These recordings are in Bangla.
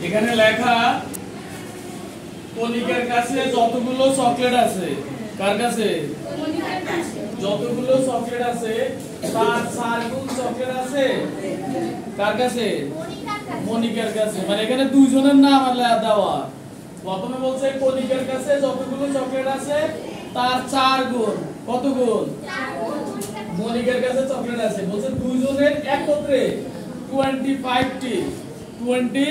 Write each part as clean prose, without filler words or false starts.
এখানে লেখা কণিকার কাছে যতগুলো চকলেট আছে, কার কাছে? যতগুলো চকলেট আছে তার 4 গুণ চকলেট আছে কার কাছে? মনিকার কাছে। মানে এখানে দুইজনের নাম দেওয়া। প্রথমে বলছে কণিকার কাছে যতগুলো চকলেট আছে তার 4 গুণ। কত গুণ? মনিকার কাছে চকলেট আছে। বলছে দুইজনের একত্রে 25টি 20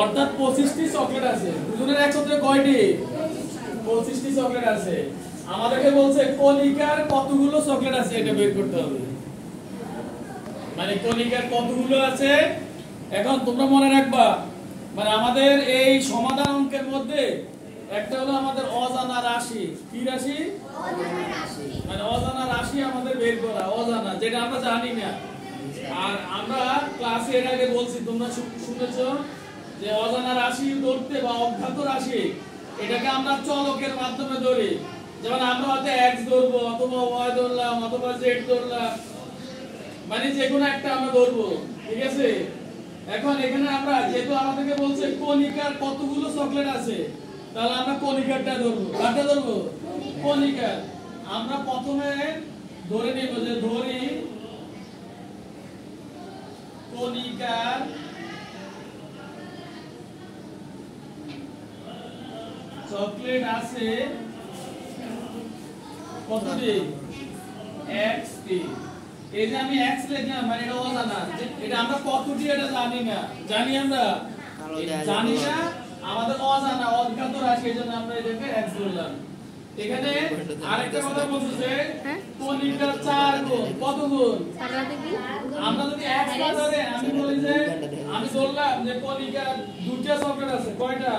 অর্থাৎ 25টি চকলেট আছে। দুজনের একত্রে কয়টি? 25টি চকলেট আছে। আমাদেরকে বলছে কণিকার কতগুলো চকলেট আছে এটা বের করতে হবে। মানে কণিকার কতগুলো আছে এখন তোমরা মনে রাখবা। মানে আমাদের এই সমাধান অঙ্কের মধ্যে একটা হলো আমাদের অজানা রাশি। কি রাশি? অজানা রাশি। মানে অজানা রাশি আমাদের বের করা, অজানা যেটা আমরা জানি না। আর আমরা ক্লাসে এর আগে বলছি, তোমরা শুনেছো যে অজানা রাশি ধরতে বা অজ্ঞাত রাশি এটাকে আমরা চলকের মাধ্যমে ধরি। যেমন আমরা হয়তো x ধরবো অথবা y ধরলাম অথবা z ধরলাম, মানে যে কোনো একটা আমরা ধরবো, ঠিক আছে? এখন এখানে আমরা যেহেতু আমাদেরকে বলছে কণিকার কতগুলো চকলেট আছে, তাহলে আমরা কণিকারটা ধরবো। কারটা ধরবো? কণিকার। আমরা প্রথমে ধরে নেব যে ধরি কণিকার চকলেট আছে কতটি? x টি। এই যে আমি x লিখলাম মানে এটা অজানা, এটা আমরা কতটি এটা জানি না। জানি আমরা? জানি না, আমাদের অজানা অজ্ঞাত রাশি, এজন্য আমরা এটাকে x ধরলাম। এখানে আরেকটা কথা বলতেছে কণিকার 4 গুণ। কত গুণ? আমরা যদি x না ধরে আমি বলি যে আমি ধরলাম যে কণিকার দুটো চকলেট আছে, কয়টা?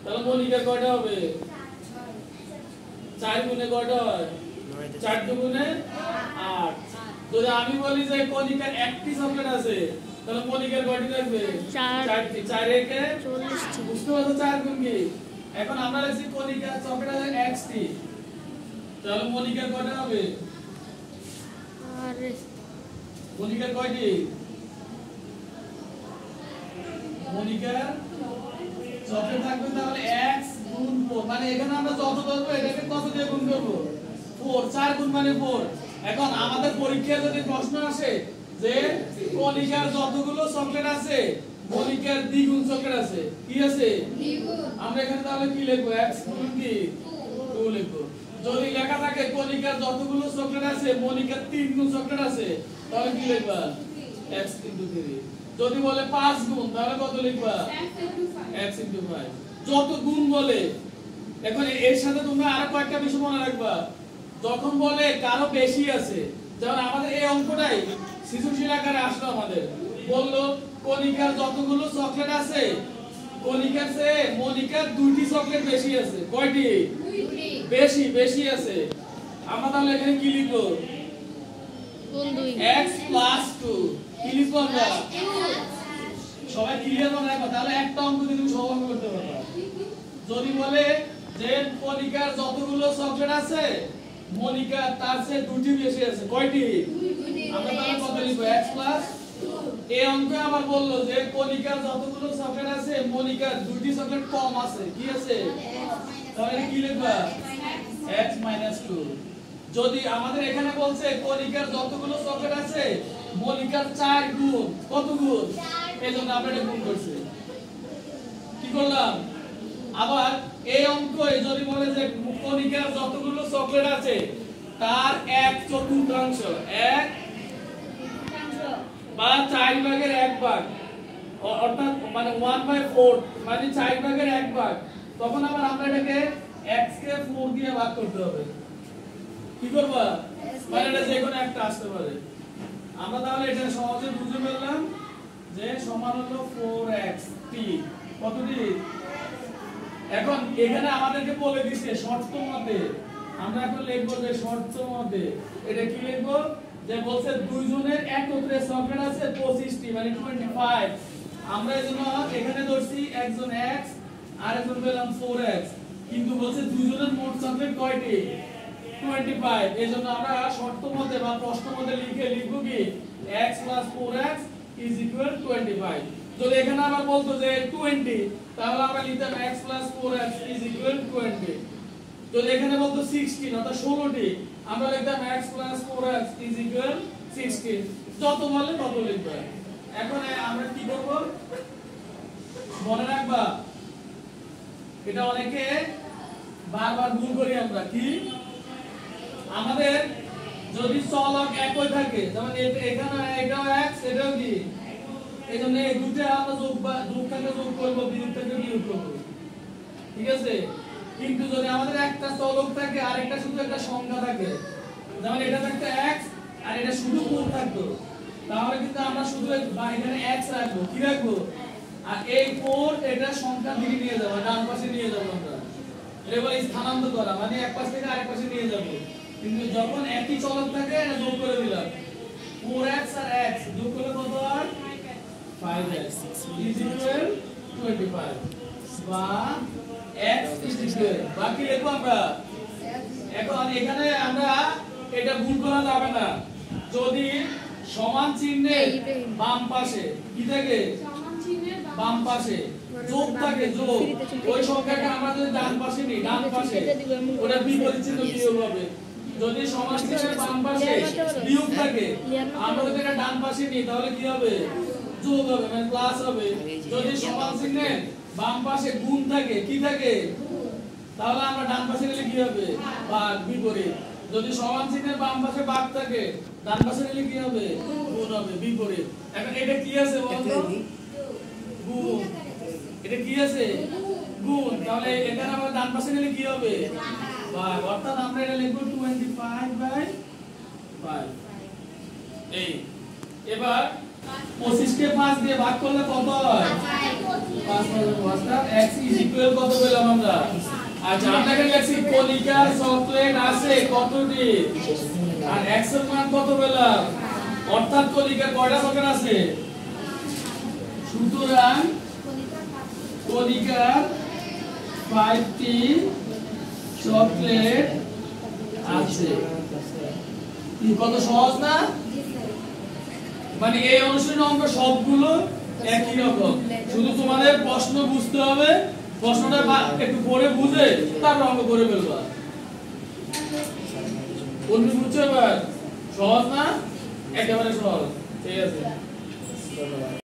তাহলে কণিকার কয়টা হবে? 4 গুণে কয়টা হয়? 4 গুণে 8। যদি আমি বলি যে কণিকার একটি চকলেট আছে, তাহলে কণিকার কয়টি থাকবে? 4টি। 4 একে 40টি। বুঝতে পারছো 4 গুণ কি? এখন আমরা লিখছি কণিকার চকলেট আছে x টি, তাহলে কণিকার কয়টা হবে? আরে কণিকার কয়টি? কণিকার চকলেট থাকবে তাহলে x গুণ 4। মানে এখানে আমরা যত ধরবো এটাকে কত দিয়ে গুণ করব? 4। 4 গুণ মানে 4। এখন আমাদের পরীক্ষায় যদি প্রশ্ন আসে যে কণিকার যতগুলো চকলেট আছে কণিকার দ্বিগুণ চকলেট আছে, কি আছে? দ্বিগুণ। আমরা এখানে তাহলে কি লিখব? x গুণ কি 2 লিখব। যদি লেখা থাকে কণিকার যতগুলো চকলেট আছে কণিকার 3 গুণ চকলেট আছে, তাহলে কি লিখবা? x * 3। যদি বলে 5 গুণ তাহলে কত লিখবা? x * 5। যত গুণ বলে। এখন এর সাথে তোমরা আরো কয়েকটা বিষয় মনে রাখবা। যখন বলে কারো বেশি আছে, যেমন আমাদের এই অঙ্কটাই সৃজনশীল আকারে আসলো, আমাদের বললো কণিকার যতগুলো চকলেট আছে কণিকার চেয়ে মনিকার 2টি চকলেট বেশি আছে। কয়টি? 2টি। বেশি আছে। আমরা তাহলে এখানে কি লিখব? x + 2। কি লিখব আমরা? সবাই ক্লিয়ার মনে রাখো, তাহলে একটা অঙ্ক দিয়ে তুমি সমাধান করতে পারবা। যদি বলে যে কণিকার যতগুলো চকলেট আছে মনিকার তার চেয়ে 2টি বেশি আছে, কয়টি? আমরা তাহলে কত লিখব? x + 2। এই অঙ্কে আবার বললো যে কণিকার যতগুলো চকলেট আছে মনিকার 2টি চকলেট কম আছে, কি আছে? তাহলে কি লিখবা? x - 2। যদি আমাদের এখানে বলছে কণিকার যতগুলো চকলেট আছে মনিকার 4 গুণ। কত গুণ? এজন্য আমরা এটা গুণ করছি। কি করলাম? আবার এই অঙ্কে যদি বলে যে কণিকার যতগুলো চকলেট আছে তার 1/4, 1 বা 4 ভাগের 1 ভাগ, অর্থাৎ মানে 1/4 মানে 4 ভাগের 1 ভাগ, তখন আবার আমরা এটাকে x কে 4 দিয়ে ভাগ করতে হবে। কি করবা? মানে এটা যে কোনো একটা আসতে পারে। আমরা তাহলে এটা সহজে বুঝে ফেললাম যে সমান হলো 4x t। কতটি? এখন এখানে আমাদেরকে বলে দিয়েছে শর্ত মতে, আমরা এখন লিখব যে শর্ত মতে এটা কি লিখব? যে বলছে দুইজনের একত্রে চকলেট আছে 25টি মানে 25। আমরা এজন্য এখানে ধরছি একজন x আর একজন পেলাম 4x, কিন্তু বলছে দুইজনের মোট চকলেট কয়টি? 25। এজন্য আমরা শর্ত মতে বা প্রশ্ন মতে লিখব কি x + 4x = 25। যদি এখানে আবার বলতো যে 20, তাহলে আমরা লিখতাম x + 4x = 20। যদি এখানে বলতো 16 অর্থাৎ 16টি, আমরা লিখতাম x + 4x = 16। যত বলে তত লিখবা। এখন আমরা কি করব মনে রাখবা, এটা অনেকে বারবার ভুল করি আমরা, কি আমাদের যদি চলক একই থাকে, যেমন এখানে এটাও x এটাও কি, এইজন্য এই দুটো আমরা যোগ থেকে যোগ করব, বিয়োগ থেকে বিয়োগ করব, ঠিক আছে। কিন্তু যদি আমাদের একটা চলক থাকে আর একটা শুধু একটা সংখ্যা থাকে, যেমন এটা থাকতো x আর এটা শুধু 4 থাকতো, তাহলে কিন্তু আমরা শুধু এখানে x রাখবো, কি রাখবো, আর এই 4 এটা সংখ্যা দিকে নিয়ে যাব, ডান পাশে নিয়ে যাব আমরা। এটা বলে স্থানান্তর করা, মানে এক পাশ থেকে আরেক পাশে নিয়ে যাব। কিন্তু যখন একই চলক থাকে এটা যোগ করে দিলাম, 4x আর x যোগ করলে কত হয়, 5x = 25 বা x = বাকি লিখব আমরা। এখন এখানে আমরা এটা গুণ করা যাবে না, যদি সমান চিহ্নের বাম পাশে কি থাকে, বাম পাশে যোগ থাকে, যোগ ওই সংখ্যাটা আমরা যদি ডান পাশে নিই, ডান পাশে ওটা বিপরীত চিহ্ন বিয়োগ হবে। যদি সমান চিহ্নের বাম পাশে বিয়োগ থাকে, আমরা যদি এটা ডান পাশে নিই তাহলে কি হবে, যোগ হবে, মানে প্লাস হবে। যদি সমান চিহ্নের বাম পাশে গুণ থাকে, কি থাকে, তাহলে আমরা ডান পাশে নিলে কি হবে, ভাগ, বিপরীত। যদি সমান চিহ্নের বাম পাশে ভাগ থাকে, ডান পাশে নিলে কি হবে, গুণ হবে, বিপরীত। এখন এটা কি আছে বলতো, গুণ। এটা কি আছে, গুণ। তাহলে এখানে আমরা ডান পাশে নিলে কি হবে, ভাগ, অর্থাৎ আমরা এটা লিখব 25/5। এই এবার 25 কে 5 দিয়ে ভাগ করলে কত হয়, 5 অর্থাৎ x = কত পেলাম আমরা। আচ্ছা, আমরা এখানে লিখছি কণিকার চকলেট আছে কতটি, আর x এর মান কত পেলাম, অর্থাৎ কণিকার কয়টা চকলেট আছে, সুতরাং কণিকার 5টি চকলেট আছে। কি কত সহজ না, মানে এই অনুশীলনী অঙ্ক সবগুলো একই রকম, শুধু তোমাদের প্রশ্ন বুঝতে হবে, প্রশ্নটা একটু পড়ে বুঝে তারপর অঙ্ক করে ফেলবা। কোন বুঝছো এবার, সহজ না, একেবারে সহজ, ঠিক আছে। ধন্যবাদ।